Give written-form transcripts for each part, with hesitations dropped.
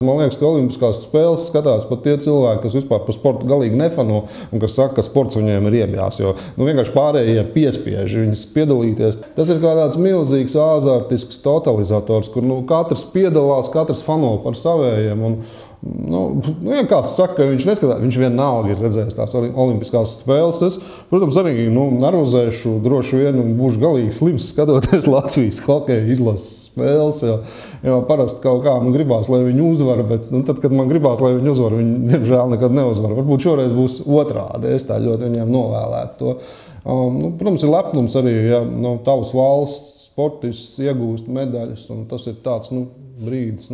Man liekas, ka olimpiskās spēles skatās pat tie cilvēki, kas vispār par sportu galīgi nefano un kas saka, ka sports viņiem ir iebjās, jo vienkārši pārējie piespiež viņus piedalīties. Tas ir kā tāds milzīgs āzartisks totalizators, kur katrs piedalās, katrs fano par savējiem. Ja kāds saka, ka viņš neskatās, viņš vienalga ir redzējis tās olimpiskās spēles. Es, protams, arī nervozēšu droši vien un būšu galīgi slims skatoties Latvijas hokeja izlases spēles, jo parasti kaut kā gribās, lai viņi uzvar, bet tad, kad man gribās, lai viņi uzvar, viņi diemžēl nekad neuzvar. Varbūt šoreiz būs otrādi, es tā ļoti viņiem novēlētu to. Protams, ir lepnums arī, ja tavas valsts sportists iegūst medaļas, un tas ir tāds brīdis.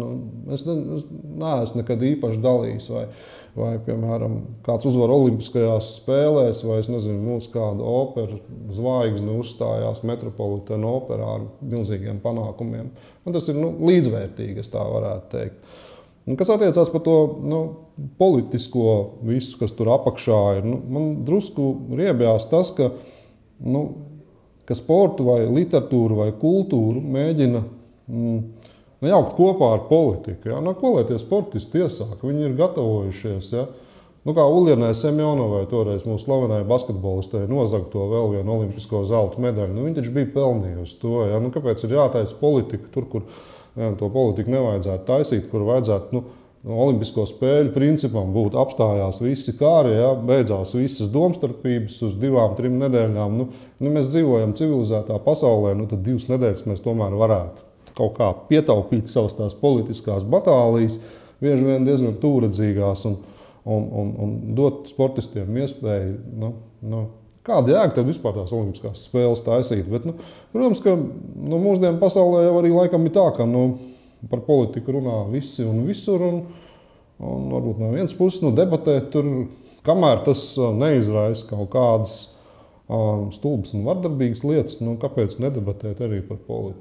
Es neesmu nekad īpaši dalījis, vai piemēram, kāds uzvar olimpiskajās spēlēs, vai es nezinu, mūsu kāda opera zvaigzne uzstājās Metropolitana operā ar milzīgiem panākumiem. Un tas ir līdzvērtīgi, es tā varētu teikt. Kas attiecās par to politisko visu, kas tur apakšā ir, man drusku riebjās tas, ka sportu vai literatūru vai kultūru mēģina jaukt kopā ar politiku. Ja? Ko lai tie sportisti iesāka? Viņi ir gatavojušies. Ja? Kā Uljānai Semjonovai, toreiz mūsu slavenai basketbolistei, nozaga to vēl vienu olimpisko zelta medaļu. Viņa taču bija pelnījusi to. Ja? Kāpēc ir jātaisa politika tur, kur to politiku nevajadzētu taisīt, kur vajadzētu olimpisko spēļu principam būtu apstājās visi kāri, ja? Beidzās visas domstarpības uz 2-3 nedēļām. Mēs dzīvojam civilizētā pasaulē, tad 2 nedēļas mēs tomēr varētu kaut kā pietaupīt savas tās politiskās batālijas, bieži vien diezgan tūredzīgās un dot sportistiem iespēju. Kāda jēga tad vispār tās olimpiskās spēles taisīt? Bet, protams, ka mūsdienu pasaulē jau arī laikam ir tā, ka par politiku runā visi un visur, un varbūt no vienas puses debatēt tur, kamēr tas neizraisa kaut kādas stulbas un vardarbīgas lietas, kāpēc nedebatēt arī par politiku?